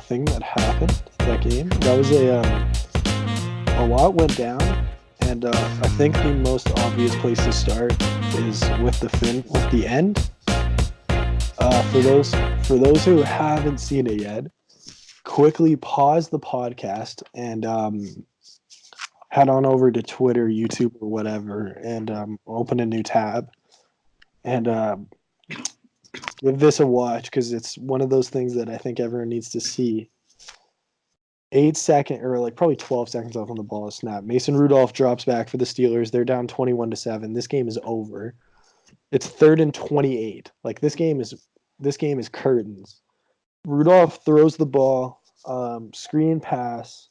thing that happened that game. That was a lot went down, and I think the most obvious place to start is with the end. For those who haven't seen it yet, quickly pause the podcast and head on over to Twitter, YouTube, or whatever, and open a new tab and give this a watch because it's one of those things that I think everyone needs to see. 8 second or like probably 12 seconds left on the ball is snap. Mason Rudolph drops back for the Steelers. They're down 21-7. This game is over. It's 3rd and 28. Like this game is curtains. Rudolph throws the ball, screen pass,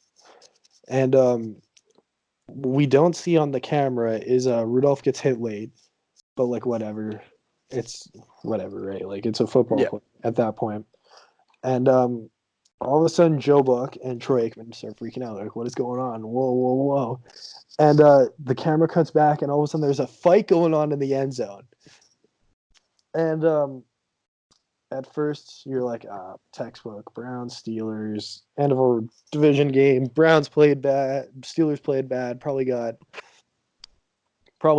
and we don't see on the camera is Rudolph gets hit late, but like whatever. It's whatever, right? Like it's a football play at that point. And all of a sudden, Joe Buck and Troy Aikman start freaking out. Like, what is going on? Whoa, whoa, whoa. And the camera cuts back, and all of a sudden, there's a fight going on in the end zone. And at first, you're like, textbook, Browns, Steelers, end of a division game. Browns played bad. Steelers played bad. Probably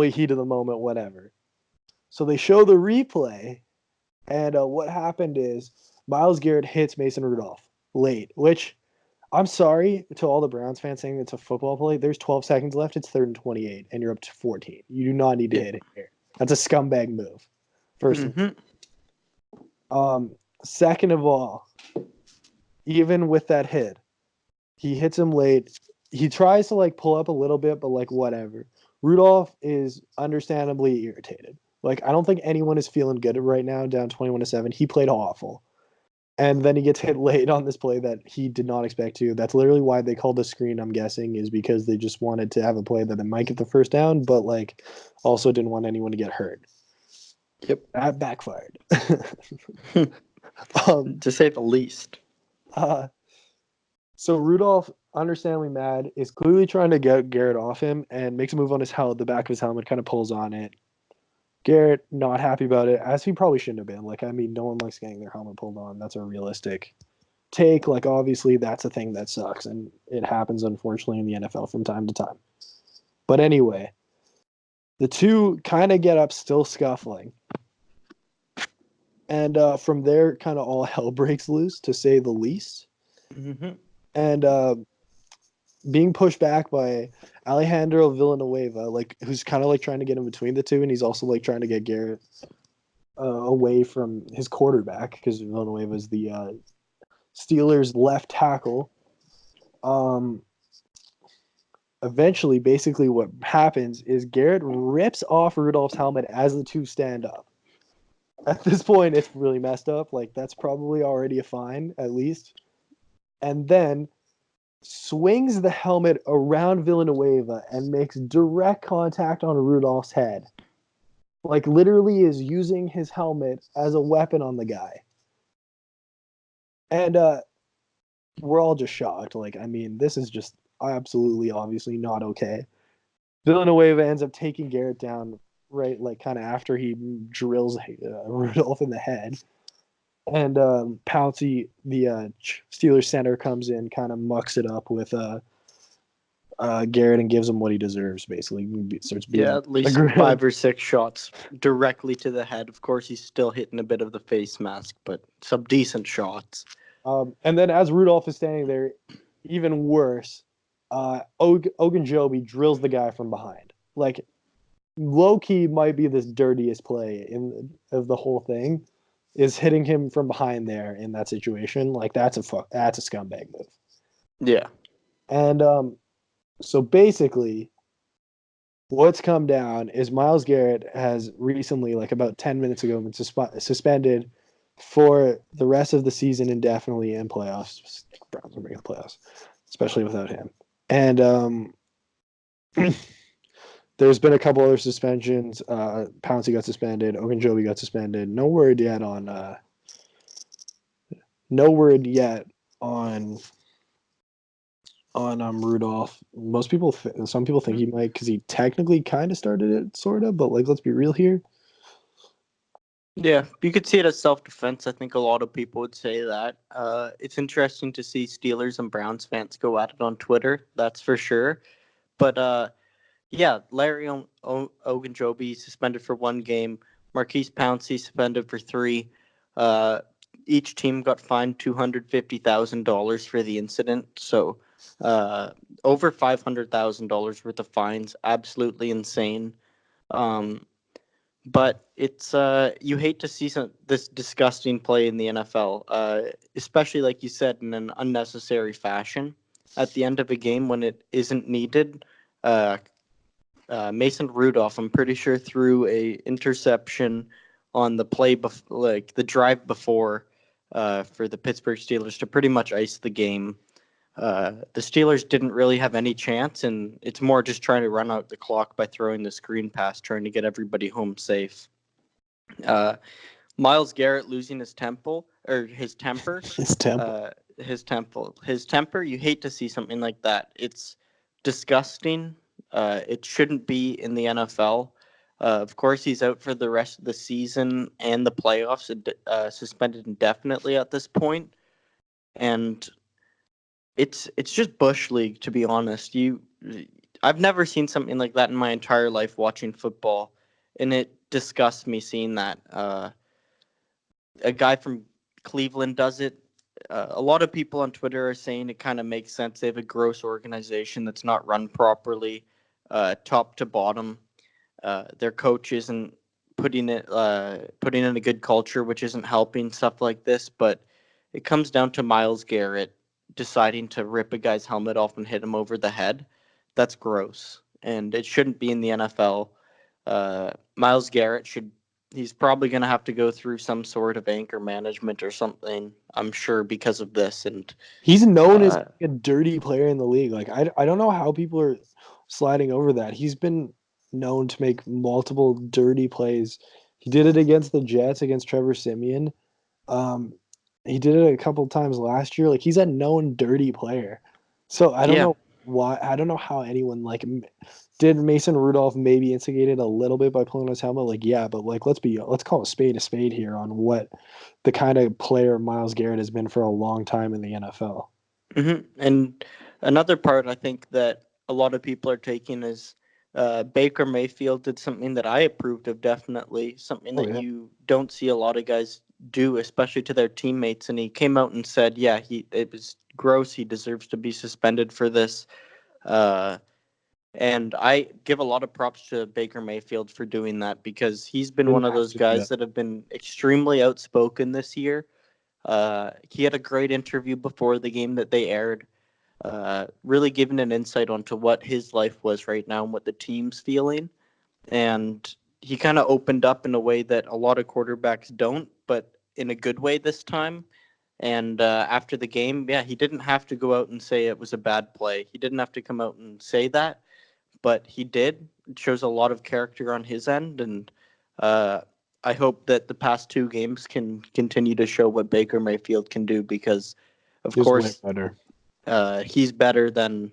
heat of the moment, whatever. So they show the replay, and what happened is Myles Garrett hits Mason Rudolph late, which I'm sorry to all the Browns fans saying it's a football play. There's 12 seconds left. It's 3rd and 28, and you're up to 14. You do not need to hit it here. That's a scumbag move. First of all. Second of all, even with that hit, he hits him late. He tries to like pull up a little bit, but like whatever. Rudolph is understandably irritated. Like, I don't think anyone is feeling good right now, down 21-7. He played awful. And then he gets hit late on this play that he did not expect to. That's literally why they called the screen, I'm guessing, is because they just wanted to have a play that they might get the first down, but, like, also didn't want anyone to get hurt. Yep. That backfired. To say the least. So Rudolph, understandably mad, is clearly trying to get Garrett off him and makes a move on the back of his helmet, kind of pulls on it. Garrett not happy about it, as he probably shouldn't have been. Like, I mean, no one likes getting their helmet pulled on. That's a realistic take. Like, obviously, that's a thing that sucks, and it happens, unfortunately, in the NFL from time to time. But anyway, the two kind of get up still scuffling. And from there, kind of all hell breaks loose, to say the least. Mm-hmm. And being pushed back by Alejandro Villanueva, like who's kind of like trying to get in between the two, and he's also like trying to get Garrett away from his quarterback because Villanueva is the Steelers' left tackle. Eventually, basically, what happens is Garrett rips off Rudolph's helmet as the two stand up. At this point, it's really messed up. Like, that's probably already a fine, at least. And then swings the helmet around Villanueva and makes direct contact on Rudolph's head. Like, literally is using his helmet as a weapon on the guy. And we're all just shocked. Like, I mean, this is just absolutely, obviously not okay. Villanueva ends up taking Garrett down right, like, kind of after he drills Rudolph in the head. And Pouncey, the Steelers center, comes in, kind of mucks it up with Garrett and gives him what he deserves, basically. Starts at least 5 or 6 shots directly to the head. Of course, he's still hitting a bit of the face mask, but some decent shots. And then as Rudolph is standing there, even worse, Ogunjobi drills the guy from behind. Like, low-key might be the dirtiest play of the whole thing, is hitting him from behind there in that situation. Like, that's a scumbag move. Yeah. And so basically, what's come down is Myles Garrett has recently, like about 10 minutes ago, been suspended for the rest of the season indefinitely in playoffs. Browns are making the playoffs, especially without him. And there's been a couple other suspensions. Pouncey got suspended. Ogunjobi got suspended. No word yet on Rudolph. Some people think he might, because he technically kind of started it, sort of. But like, let's be real here. Yeah, you could see it as self-defense. I think a lot of people would say that. It's interesting to see Steelers and Browns fans go at it on Twitter. That's for sure. But yeah, Larry Ogunjobi suspended for 1 game. Marquise Pouncey suspended for 3. Uh, each team got fined $250,000 for the incident. So over $500,000 worth of fines. Absolutely insane. Um, but it's you hate to see this disgusting play in the NFL, especially like you said, in an unnecessary fashion. At the end of a game when it isn't needed, uh, Mason Rudolph, I'm pretty sure, threw a interception on the like the drive before, for the Pittsburgh Steelers to pretty much ice the game. The Steelers didn't really have any chance, and it's more just trying to run out the clock by throwing the screen pass, trying to get everybody home safe. Uh, Myles Garrett losing his temper, His temper. his temper. You hate to see something like that. It's disgusting. It shouldn't be in the NFL. Of course, he's out for the rest of the season and the playoffs, suspended indefinitely at this point. And it's just bush league, to be honest. I've never seen something like that in my entire life watching football, and it disgusts me seeing that. A guy from Cleveland does it. A lot of people on Twitter are saying it kind of makes sense. They have a gross organization that's not run properly, top to bottom. Their coach isn't putting in a good culture, which isn't helping stuff like this. But it comes down to Myles Garrett deciding to rip a guy's helmet off and hit him over the head. That's gross, and it shouldn't be in the NFL. Myles Garrett should. He's probably going to have to go through some sort of anger management or something, I'm sure, because of this. And He's known as uh, a dirty player in the league. Like I don't know how people are sliding over that. He's been known to make multiple dirty plays. He did it against the Jets against Trevor Siemian. Um, he did it a couple times last year. Like he's a known dirty player. So I don't yeah, know why. I don't know how anyone like did Mason Rudolph maybe instigated a little bit by pulling his helmet. Like yeah, but like let's call a spade here on what the kind of player Myles Garrett has been for a long time in the NFL. And another part I think that a lot of people are taking is Baker Mayfield did something that I approved of, definitely something Oh that yeah, you don't see a lot of guys do, especially to their teammates. And he came out and said, "Yeah, it was gross. He deserves to be suspended for this." Uh, and I give a lot of props to Baker Mayfield for doing that, because he's been one didn't of have those to do guys that. that have been extremely outspoken this year. He had a great interview before the game that they aired, really giving an insight onto what his life was right now and what the team's feeling. And he kind of opened up in a way that a lot of quarterbacks don't, but in a good way this time. And after the game, yeah, he didn't have to go out and say it was a bad play. He didn't have to come out and say that, but he did. It shows a lot of character on his end, and uh, I hope that the past 2 games can continue to show what Baker Mayfield can do, because, of He was way course, better. he's better than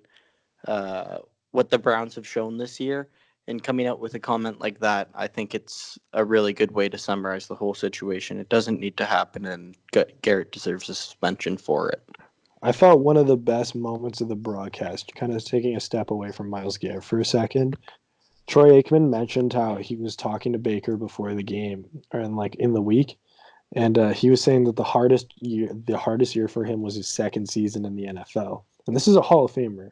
uh, what the Browns have shown this year. And coming out with a comment like that, I think it's a really good way to summarize the whole situation. It doesn't need to happen, and Garrett deserves a suspension for it. I thought one of the best moments of the broadcast, kind of taking a step away from Myles Garrett for a second. Troy Aikman mentioned how he was talking to Baker before the game, or in the week, and he was saying that the hardest year for him was his second season in the NFL. And this is a Hall of Famer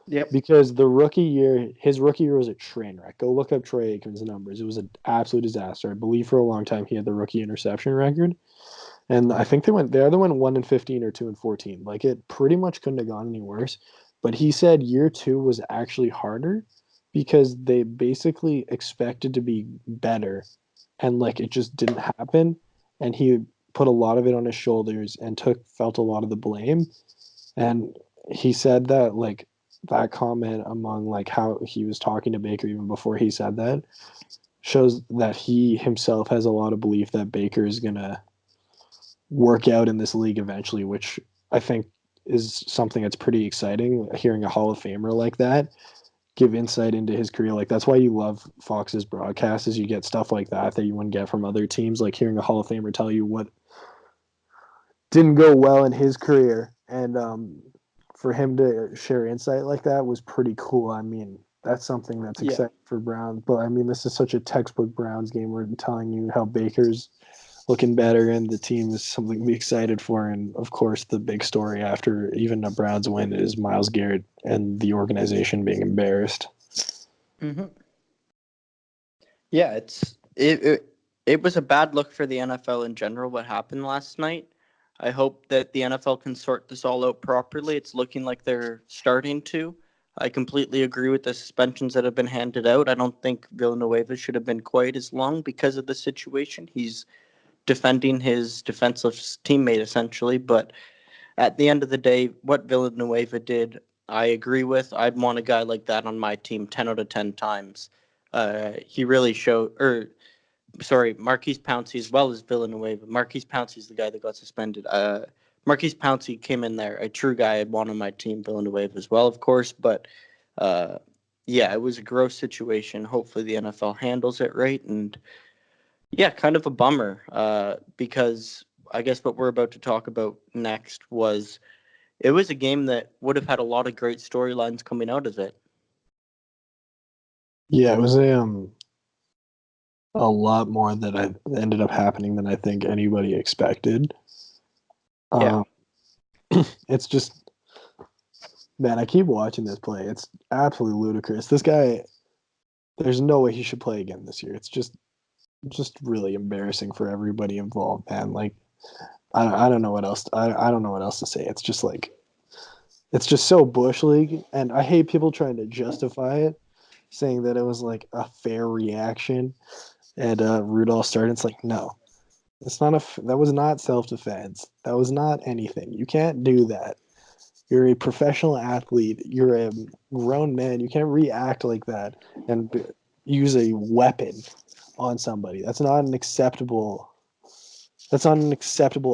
Yep. because his rookie year was a train wreck. Go look up Troy Aikman's numbers. It was an absolute disaster. I believe for a long time he had the rookie interception record, and I think they either went 1-15 or 2-14. Like it pretty much couldn't have gone any worse. But he said year two was actually harder because they basically expected to be better, and like it just didn't happen. And he put a lot of it on his shoulders and felt a lot of the blame. And he said that like that comment among like how he was talking to Baker even before he said that shows that he himself has a lot of belief that Baker is gonna work out in this league eventually, which I think is something that's pretty exciting. Hearing a Hall of Famer like that give insight into his career. Like that's why you love Fox's broadcast, is you get stuff like that you wouldn't get from other teams. Like hearing a Hall of Famer tell you what didn't go well in his career, and for him to share insight like that was pretty cool. I mean, that's something that's Yeah. exciting for Browns. But I mean, this is such a textbook Browns game. We're telling you how Baker's looking better, and the team is something to be excited for. And of course, the big story after even a Browns win is Myles Garrett and the organization being embarrassed. Mm-hmm. Yeah, it was a bad look for the NFL in general. What happened last night? I hope that the NFL can sort this all out properly. It's looking like they're starting to. I completely agree with the suspensions that have been handed out. I don't think Villanueva should have been quite as long because of the situation. He's defending his defenseless teammate essentially, but at the end of the day, what Villanueva did, I agree with. I'd want a guy like that on my team 10 out of 10 times. He really showed, or sorry, Marquise Pouncey as well as Villanueva. Marquise Pouncey is the guy that got suspended. Marquise Pouncey came in there, a true guy I'd want on my team, Villanueva as well, of course. But uh, yeah, it was a gross situation. Hopefully the NFL handles it right. And yeah, kind of a bummer because I guess what we're about to talk about next was it was a game that would have had a lot of great storylines coming out of it. Yeah, it was a lot more that I ended up happening than I think anybody expected. Yeah. Um, it's just, man, I keep watching this play. It's absolutely ludicrous. This guy, there's no way he should play again this year. It's just really embarrassing for everybody involved, man. Like I don't know what else I don't know what else to say. It's just like it's just so bush league, and I hate people trying to justify it, saying that it was like a fair reaction and Rudolph started. It's like no, it's not that was not self defense. That was not anything. You can't do that. You're a professional athlete. You're a grown man. You can't react like that and use a weapon on somebody. That's not an acceptable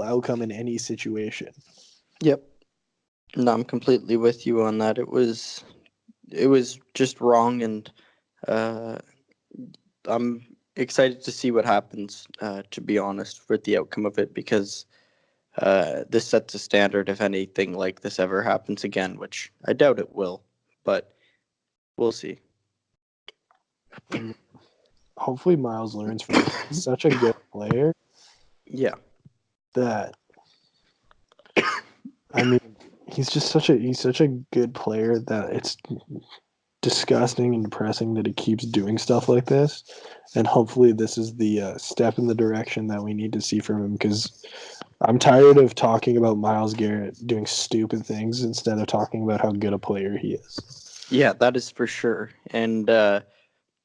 outcome in any situation. Yep. No, I'm completely with you on that. It was just wrong, and uh, I'm excited to see what happens. To be honest, with the outcome of it, because this sets a standard if anything like this ever happens again, which I doubt it will, but we'll see. And hopefully Miles learns from it. He's such a good player Yeah. that I mean he's such a good player that it's disgusting and depressing that he keeps doing stuff like this. And hopefully this is the step in the direction that we need to see from him, because I'm tired of talking about Myles Garrett doing stupid things instead of talking about how good a player he is. Yeah, that is for sure. And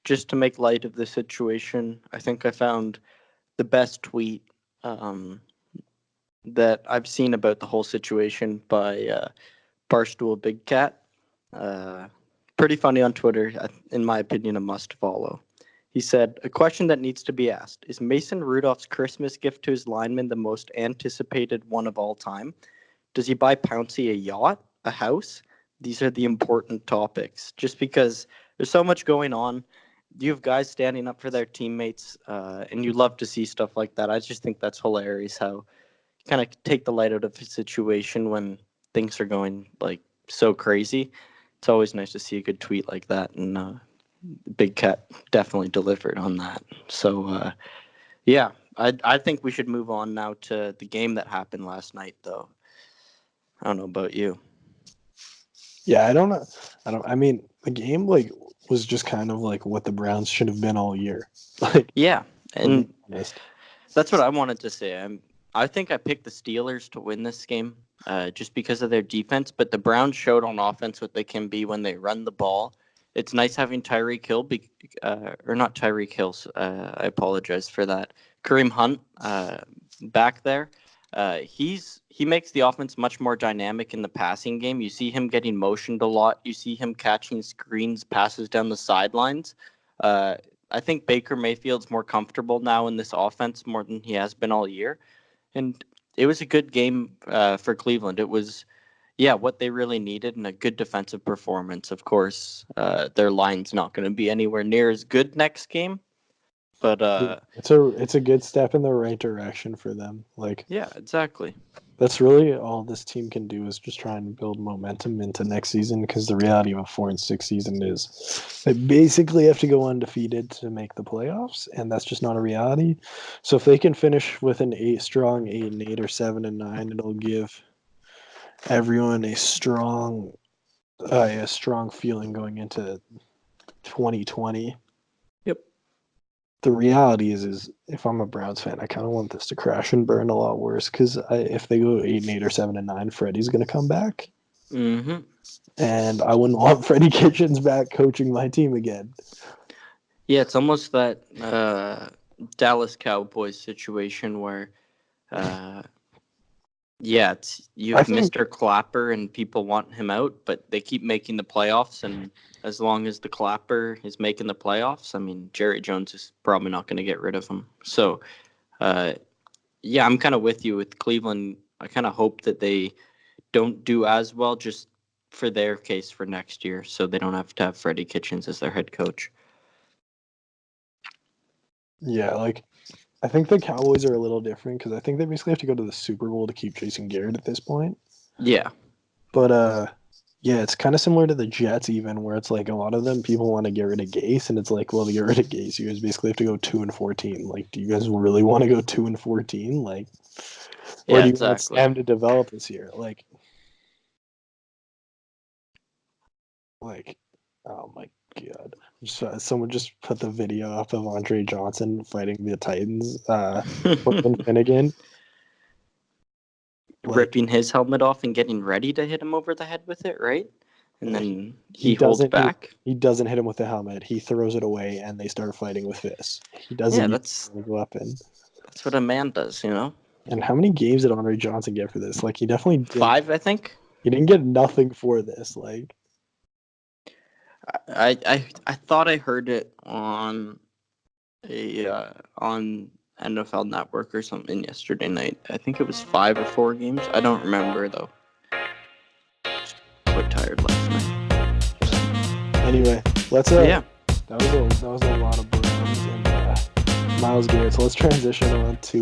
just to make light of the situation, I think I found the best tweet um, that I've seen about the whole situation by Barstool Big Cat. Uh, Pretty funny on Twitter, in my opinion, a must follow. He said, "A question that needs to be asked: Is Mason Rudolph's Christmas gift to his lineman the most anticipated one of all time? Does he buy Pouncey a yacht, a house? These are the important topics. Just because there's so much going on, you have guys standing up for their teammates, and you love to see stuff like that. I just think that's hilarious how you kind of take the light out of a situation when things are going like so crazy. It's always nice to see a good tweet like that, and Big Cat definitely delivered on that. So yeah, I think we should move on now to the game that happened last night, though. I don't know about you. Yeah, I don't know. I mean, the game like was just kind of like what the Browns should have been all year. Like, Yeah, for being and honest. that's what I wanted to say. I think I picked the Steelers to win this game just because of their defense, but the Browns showed on offense what they can be when they run the ball. It's nice having Tyreek Hill, or not Tyreek Hill. I apologize for that. Kareem Hunt back there. He makes the offense much more dynamic in the passing game. You see him getting motioned a lot. You see him catching screens, passes down the sidelines. Uh, I think Baker Mayfield's more comfortable now in this offense more than he has been all year, and it was a good game for Cleveland. It was, yeah, what they really needed and a good defensive performance. Of course, their line's not going to be anywhere near as good next game, but It's a good step in the right direction for them. Like yeah, exactly. that's really all this team can do is just try and build momentum into next season because the reality of a 4-6 season is they basically have to go undefeated to make the playoffs, and that's just not a reality. So if they can finish with an strong 8-8 or 7-9, it'll give everyone a strong feeling going into 2020. Yep. The reality is if I'm a Browns fan, I kind of want this to crash and burn a lot worse because if they go 8-8 or 7-9, Freddie's going to come back, Mm-hmm. and I wouldn't want Freddie Kitchens back coaching my team again. Yeah, it's almost that Dallas Cowboys situation where, yeah, you I have think Mr. Clapper and people want him out, but they keep making the playoffs, and as long as the Clapper is making the playoffs, I mean, Jerry Jones is probably not going to get rid of him. So, yeah, I'm kind of with you with Cleveland. I kind of hope that they don't do as well just for their case for next year, so they don't have to have Freddie Kitchens as their head coach. Yeah, like I think the Cowboys are a little different because I think they basically have to go to the Super Bowl to keep Jason Garrett at this point. Yeah. But yeah, it's kind of similar to the Jets even, where it's like a lot of them people want to get rid of Gase, and it's like, well, to get rid of Gase, you guys basically have to go 2-14. Like, do you guys really want to go 2-14? Like, or Yeah, do you want exactly. Sam to develop this year? Like, oh my god! Someone just put the video up of Andre Johnson fighting the Titans, Finnegan. Like, Ripping his helmet off and getting ready to hit him over the head with it, right? And then he he holds doesn't back. he doesn't hit him with the helmet. He throws it away, and they start fighting with fists. He doesn't Yeah, use a weapon. that's what a man does, you know. And how many games did Andre Johnson get for this? Like, he definitely didn't. 5, I think. He didn't get nothing for this. Like, I thought I heard it on on NFL Network or something yesterday night. I think it was 5 or 4 games. I don't remember though. Quite tired last night. anyway, let's Yeah. that was a lot of Browns and Myles Garrett. So let's transition on to